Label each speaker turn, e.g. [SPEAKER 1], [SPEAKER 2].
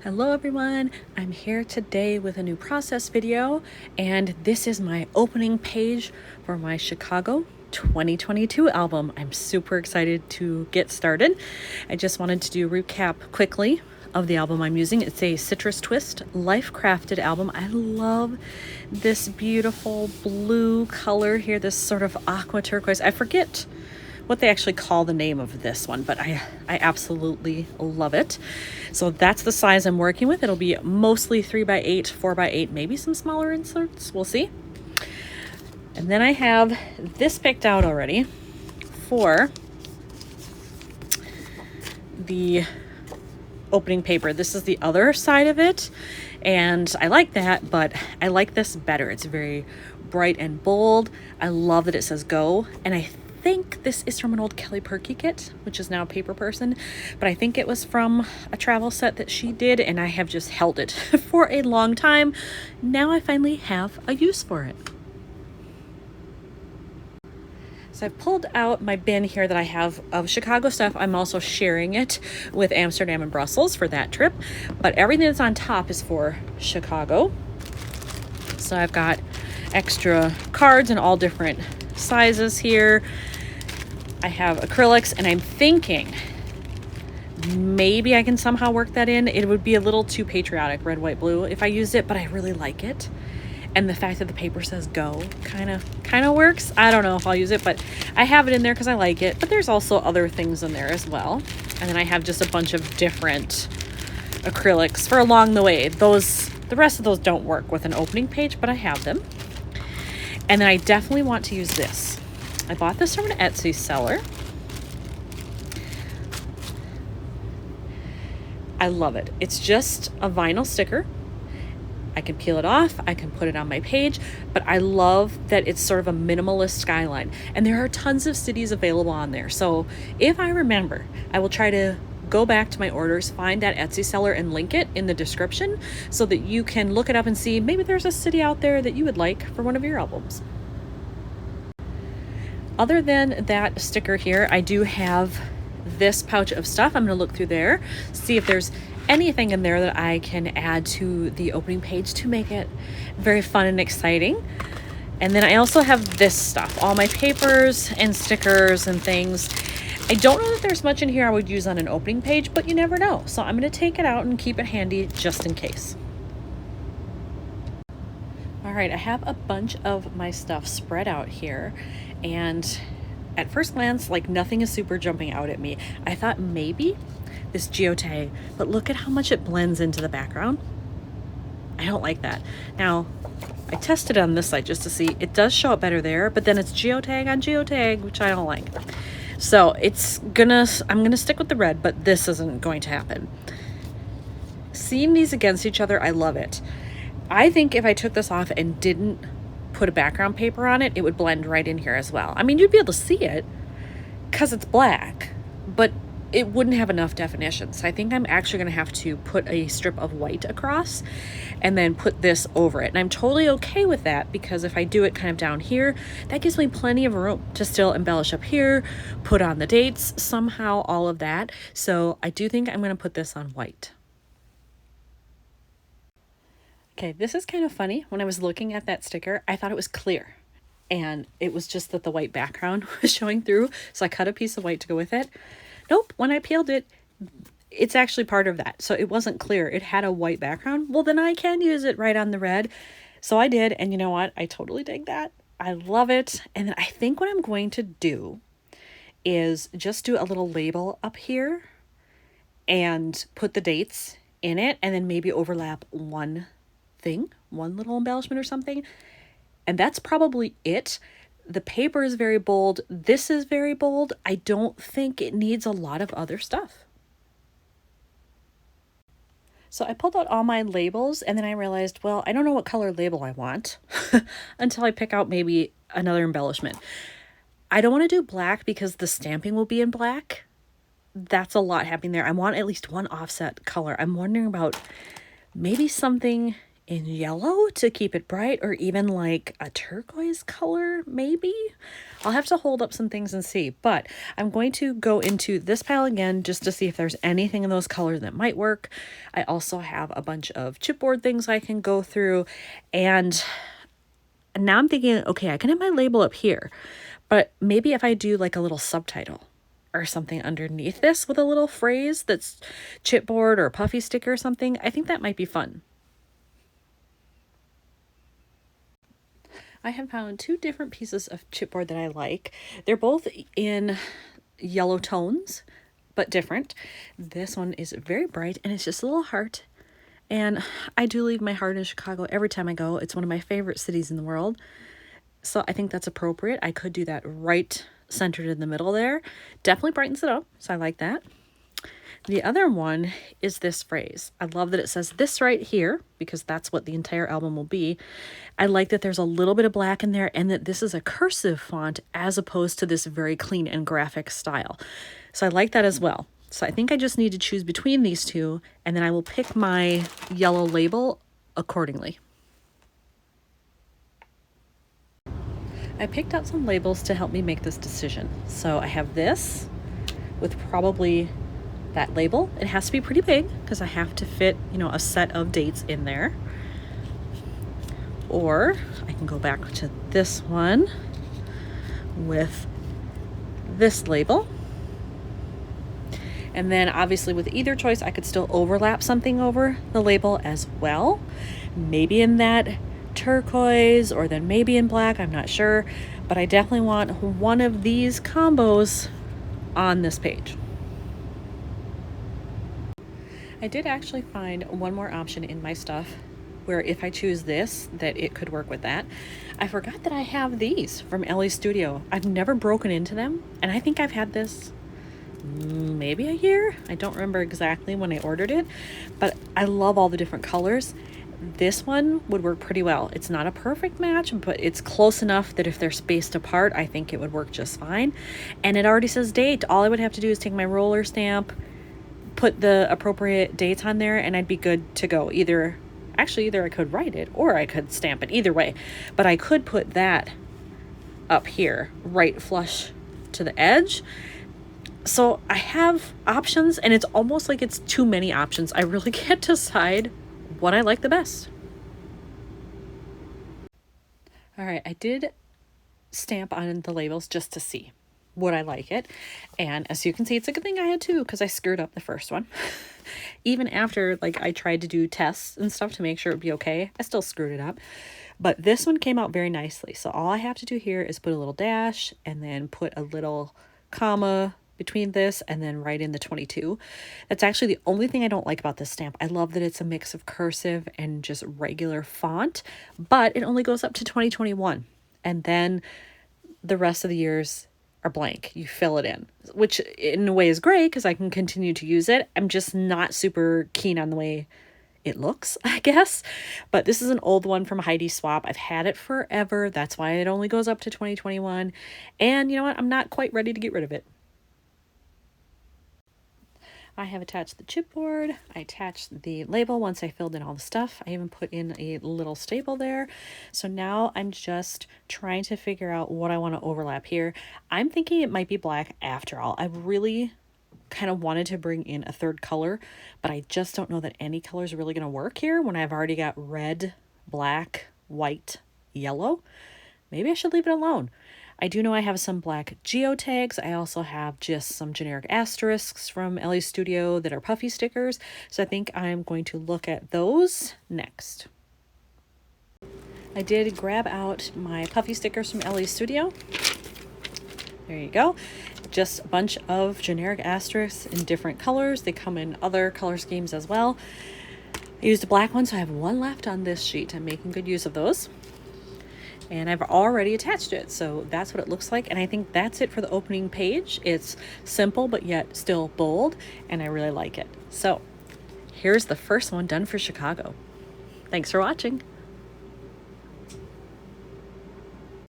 [SPEAKER 1] Hello everyone, I'm here today with a new process video, and this is my opening page for my Chicago 2022 album. I'm super excited to get started. I just wanted to do a recap quickly of the album I'm using. It's a Citrus Twist Life Crafted album. I love this beautiful blue color here, this sort of aqua turquoise. I forget what they actually call the name of this one, but I absolutely love it. So that's the size I'm working with. It'll be mostly 3x8, 4x8, maybe some smaller inserts, we'll see. And then I have this picked out already for the opening paper. This is the other side of it, and I like that, but I like this better. It's very bright and bold. I love that it says go, and I think this is from an old Kelly Perky kit, which is now a paper person, but I think it was from a travel set that she did, and I have just held it for a long time. Now I finally have a use for it. So I pulled out my bin here that I have of Chicago stuff. I'm also sharing it with Amsterdam and Brussels for that trip, but everything that's on top is for Chicago. So I've got extra cards in all different sizes here. I have acrylics, and I'm thinking maybe I can somehow work that in. It would be a little too patriotic, red, white, blue, if I used it, but I really like it. And the fact that the paper says go kind of works. I don't know if I'll use it, but I have it in there because I like it. But there's also other things in there as well. And then I have just a bunch of different acrylics for along the way. The rest of those don't work with an opening page, but I have them. And then I definitely want to use this. I bought this from an Etsy seller. I love it. It's just a vinyl sticker. I can peel it off, I can put it on my page, but I love that it's sort of a minimalist skyline. And there are tons of cities available on there. So if I remember, I will try to go back to my orders, find that Etsy seller, and link it in the description so that you can look it up and see maybe there's a city out there that you would like for one of your albums. Other than that sticker here, I do have this pouch of stuff. I'm going to look through there, see if there's anything in there that I can add to the opening page to make it very fun and exciting. And then I also have this stuff, all my papers and stickers and things. I don't know that there's much in here I would use on an opening page, but you never know. So I'm going to take it out and keep it handy just in case. All right, I have a bunch of my stuff spread out here, and at first glance, like, nothing is super jumping out at me. I thought maybe this geotag, but look at how much it blends into the background. I don't like that. Now, I tested on this side just to see. It does show up better there, but then it's geotag on geotag, which I don't like. So I'm gonna stick with the red, but this isn't going to happen. Seeing these against each other, I love it. I think if I took this off and didn't put a background paper on it, it would blend right in here as well. I mean, you'd be able to see it because it's black, but it wouldn't have enough definition. So I think I'm actually going to have to put a strip of white across and then put this over it. And I'm totally okay with that, because if I do it kind of down here, that gives me plenty of room to still embellish up here, put on the dates, somehow all of that. So I do think I'm going to put this on white. Okay, this is kind of funny. When I was looking at that sticker, I thought it was clear, and it was just that the white background was showing through. So I cut a piece of white to go with it. Nope, when I peeled it, it's actually part of that. So it wasn't clear. It had a white background. Well, then I can use it right on the red. So I did, and you know what? I totally dig that. I love it. And then I think what I'm going to do is just do a little label up here and put the dates in it, and then maybe overlap one little embellishment or something. And that's probably it. The paper is very bold. This is very bold. I don't think it needs a lot of other stuff. So I pulled out all my labels, and then I realized, well, I don't know what color label I want until I pick out maybe another embellishment. I don't want to do black because the stamping will be in black. That's a lot happening there. I want at least one offset color. I'm wondering about maybe something in yellow to keep it bright, or even like a turquoise color, maybe. I'll have to hold up some things and see, but I'm going to go into this pile again just to see if there's anything in those colors that might work. I also have a bunch of chipboard things I can go through, and now I'm thinking, okay, I can have my label up here, but maybe if I do like a little subtitle or something underneath this with a little phrase that's chipboard or puffy sticker or something, I think that might be fun. I have found two different pieces of chipboard that I like. They're both in yellow tones, but different. This one is very bright and it's just a little heart. And I do leave my heart in Chicago every time I go. It's one of my favorite cities in the world. So I think that's appropriate. I could do that right centered in the middle there. Definitely brightens it up, so I like that. The other one is this phrase. I love that it says this right here, because that's what the entire album will be. I like that there's a little bit of black in there and that this is a cursive font as opposed to this very clean and graphic style. So I like that as well. So I think I just need to choose between these two, and then I will pick my yellow label accordingly. I picked out some labels to help me make this decision. So I have this with probably that label. It has to be pretty big because I have to fit, a set of dates in there. Or I can go back to this one with this label. And then obviously with either choice, I could still overlap something over the label as well. Maybe in that turquoise or then maybe in black, I'm not sure. But I definitely want one of these combos on this page. I did actually find one more option in my stuff where if I choose this, that it could work with that. I forgot that I have these from Ellie Studio. I've never broken into them, and I think I've had this maybe a year. I don't remember exactly when I ordered it, but I love all the different colors. This one would work pretty well. It's not a perfect match, but it's close enough that if they're spaced apart, I think it would work just fine. And it already says date. All I would have to do is take my roller stamp, put the appropriate dates on there, and I'd be good to go. Either I could write it or I could stamp it, either way. But I could put that up here, right flush to the edge. So I have options, and it's almost like it's too many options. I really can't decide what I like the best. All right, I did stamp on the labels just to see would I like it. And as you can see, it's a good thing I had two because I screwed up the first one. Even after I tried to do tests and stuff to make sure it would be okay, I still screwed it up. But this one came out very nicely. So all I have to do here is put a little dash and then put a little comma between this and then write in the 22. That's actually the only thing I don't like about this stamp. I love that it's a mix of cursive and just regular font, but it only goes up to 2021. And then the rest of the years are blank. You fill it in, which in a way is great because I can continue to use it. I'm just not super keen on the way it looks, I guess. But this is an old one from Heidi Swap. I've had it forever. That's why it only goes up to 2021. And you know what? I'm not quite ready to get rid of it. I have attached the chipboard. I attached the label once I filled in all the stuff. I even put in a little staple there. So now I'm just trying to figure out what I want to overlap here. I'm thinking it might be black after all. I really kind of wanted to bring in a third color, but I just don't know that any color is really going to work here when I've already got red, black, white, yellow. Maybe I should leave it alone. I do know I have some black geotags. I also have just some generic asterisks from Ellie Studio that are puffy stickers. So I think I'm going to look at those next. I did grab out my puffy stickers from Ellie Studio. There you go. Just a bunch of generic asterisks in different colors. They come in other color schemes as well. I used a black one, so I have one left on this sheet. I'm making good use of those. And I've already attached it, so that's what it looks like. And I think that's it for the opening page. It's simple, but yet still bold, and I really like it. So here's the first one done for Chicago. Thanks for watching.